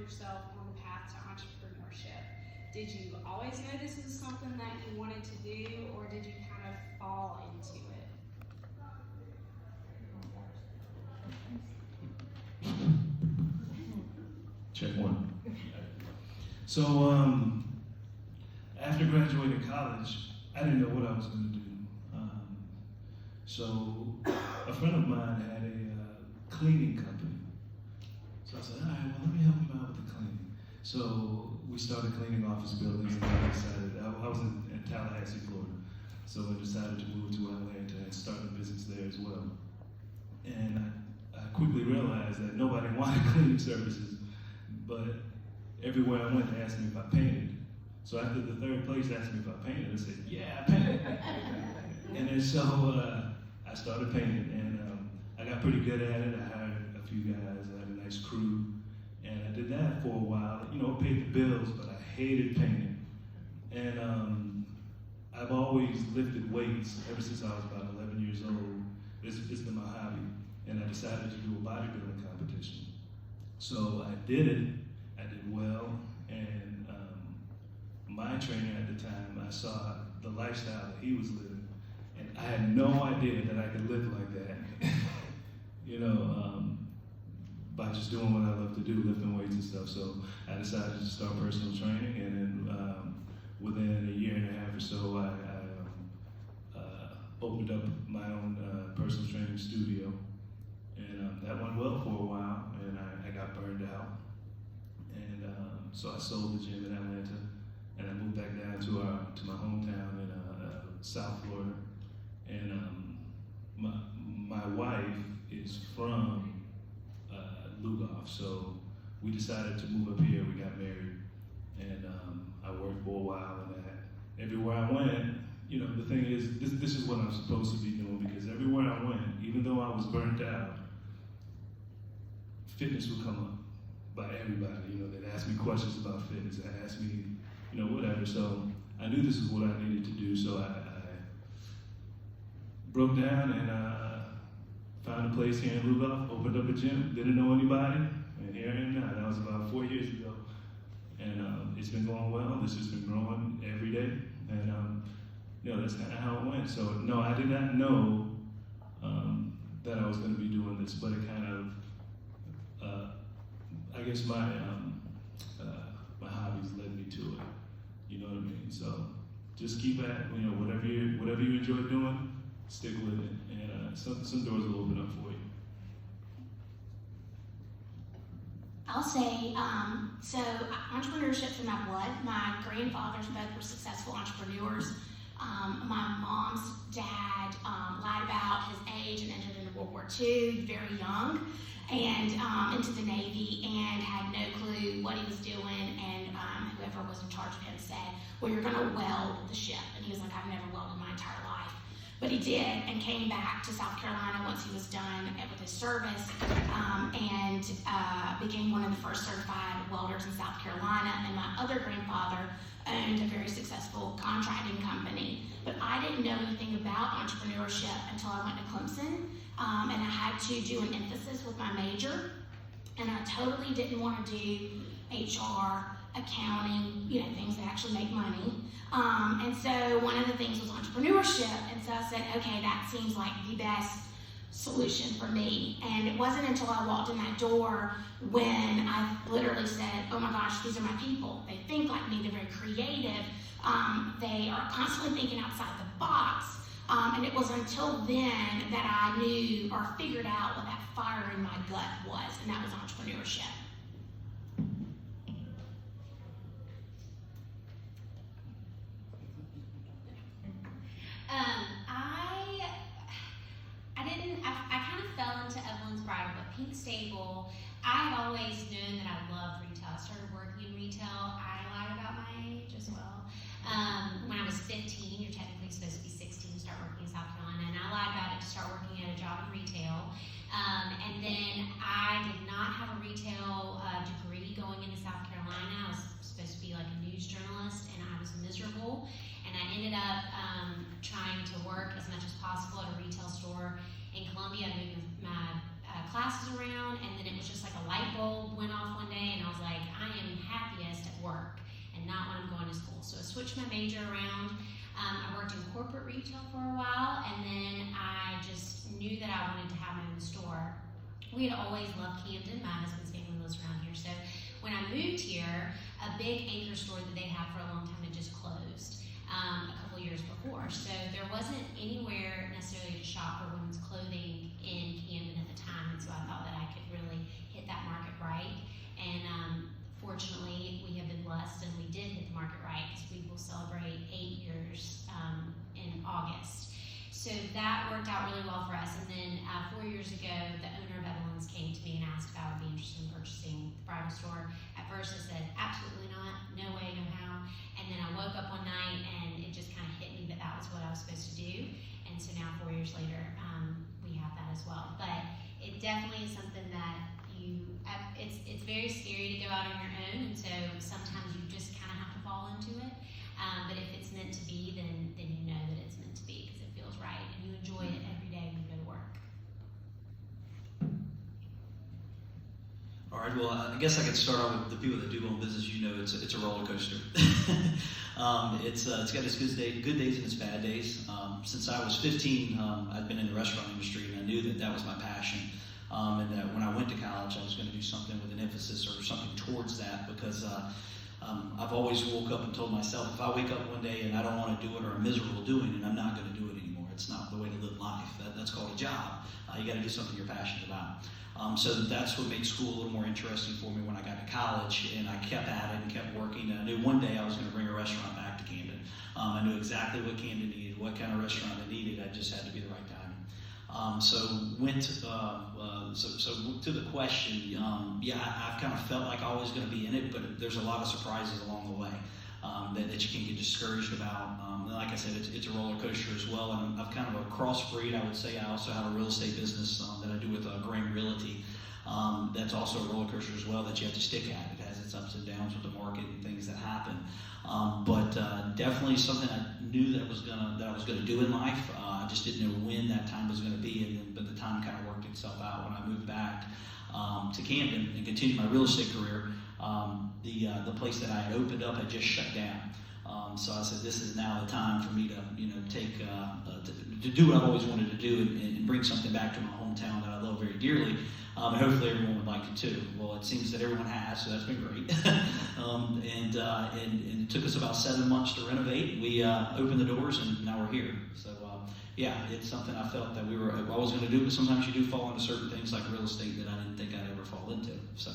yourself on the path to entrepreneurship? Did you always know this was something that you wanted to do, or did you kind of fall into it? Check one. So after graduating college, I didn't know what I was going to do. So a friend of mine had a cleaning company. So I said, all right, well, let me help him out with the cleaning. So we started cleaning office buildings, and I decided, I was in Tallahassee, Florida. So I decided to move to Atlanta and start a business there as well. And I quickly realized that nobody wanted cleaning services, but everywhere I went, they asked me if I painted. So after the third place asked me if I painted, I said, yeah, I painted. And then so I started painting, and I got pretty good at it. I hired a few guys, I had a nice crew, and I did that for a while. You know, paid the bills, but I hated painting. And I've always lifted weights ever since I was about 11 years old. It's been my hobby, and I decided to do a bodybuilding competition. So I did it, I did well, and my trainer at the time, I saw the lifestyle that he was living, and I had no idea that I could live like that, you know, by just doing what I love to do, lifting weights and stuff. So I decided to start personal training, and then within a year and a half or so, I opened up my own personal training studio, and that went well for a while, and I got burned out, and so I sold the gym in Atlanta, and I moved back down to my hometown in South Florida, and my wife is from Lugoff, so we decided to move up here. We got married, and I worked for a while, and everywhere I went, you know, the thing is, this is what I'm supposed to be doing, because everywhere I went, even though I was burnt out, fitness would come up by everybody. You know, they'd ask me questions about fitness, they'd ask me, you know, whatever. So I knew this is what I needed to do, so I broke down and found a place here in Lugoff, opened up a gym, didn't know anybody, and here I am now. That was about 4 years ago. And it's been going well. This has been growing every day. And you know, that's kind of how it went. So no, I did not know that I was going to be doing this, but it kind of, I guess my hobbies led me to it. You know what I mean? So just keep at it. You know, whatever you enjoy doing, stick with it, and some doors will open up for you. I'll say, so entrepreneurship's in my blood. My grandfathers both were successful entrepreneurs. My mom's dad lied about his age and entered into World War II very young, and into the Navy, and had no clue what he was doing, and whoever was in charge of him said, well, you're gonna weld the ship, and he was like, I've never welded my entire life. But he did, and came back to South Carolina once he was done with his service, and became one of the first certified welders in South Carolina. And my other grandfather owned a very successful contracting company. But I didn't know anything about entrepreneurship until I went to Clemson, and I had to do an emphasis with my major, and I totally didn't want to do HR, accounting, you know, things that actually make money. And so one of the things was entrepreneurship, and so I said, okay, that seems like the best solution for me. And it wasn't until I walked in that door when I literally said, oh my gosh, these are my people. They think like me, they're very creative. They are constantly thinking outside the box. And it was until then that I knew or figured out what that fire in my gut was, and that was entrepreneurship. I kind of fell into Evelyn's bridle, but Pink Stable, I had always known that I loved retail. I started working in retail. I lied about my age as well. When I was 15, you're technically supposed to be 16 to start working in South Carolina, and I lied about it to start working at a job in retail. And then I did not have a retail degree going into South Carolina. I was supposed to be like a news journalist, and I was miserable. And I ended up trying to work as much as possible at a retail store in Columbia. I moved my classes around, and then it was just like a light bulb went off one day, and I was like, I work and not when I'm going to school. So I switched my major around. I worked in corporate retail for a while, and then I just knew that I wanted to have my own store. We had always loved Camden. My husband's family lives around here. So when I moved here, a big anchor store that they had for a long time had just closed a couple years before. So there wasn't anywhere necessarily to shop for women's clothing in Camden at the time. And so I thought that I could really hit that market right. And fortunately, we have been blessed, and we did hit the market right, because we will celebrate 8 years in August. So that worked out really well for us. And then 4 years ago, the owner of Evelyn's came to me and asked if I would be interested in purchasing the bridal store. At first I said, absolutely not, no way, no how. And then I woke up one night and it just kind of hit me that that was what I was supposed to do. And so now 4 years later, we have that as well. But it definitely is something that it's very scary to go out on your own, and so sometimes you just kind of have to fall into it. But if it's meant to be, then you know that it's meant to be, because it feels right and you enjoy it every day when you go to work. All right, well, I guess I could start out with the people that do own business. You know, it's a roller coaster. It's got its good days and its bad days. Since I was 15, I'd been in the restaurant industry, and I knew that was my passion. And that when I went to college, I was going to do something with an emphasis or something towards that, because I've always woke up and told myself, if I wake up one day and I don't want to do it, or I'm miserable doing it, I'm not going to do it anymore. It's not the way to live life. That's called a job. You got to do something you're passionate about. So that's what made school a little more interesting for me when I got to college, and I kept at it and kept working. And I knew one day I was going to bring a restaurant back to Camden. I knew exactly what Camden needed, what kind of restaurant it needed. I just had to be the right time. So to the question, I've kind of felt like I was going to be in it, but there's a lot of surprises along the way that you can get discouraged about. Like I said, it's a roller coaster as well, and I'm kind of a crossbreed. I would say I also have a real estate business that I do with Graham Realty. That's also a roller coaster as well that you have to stick at. It has its ups and downs with the market and things that happen. But definitely something I knew that I was gonna do in life. I just didn't know when that time was going to be, but the time kind of worked itself out when I moved back to Camden and continued my real estate career. The place that I had opened up had just shut down. So I said, this is now the time for me to take to do what I've always wanted to do and bring something back to my hometown that I love very dearly. And hopefully everyone would like it too. Well, it seems that everyone has, so that's been great. And it took us about 7 months to renovate. We opened the doors, and now we're here. So it's something I felt that I was going to do, but sometimes you do fall into certain things like real estate that I didn't think I'd ever fall into. So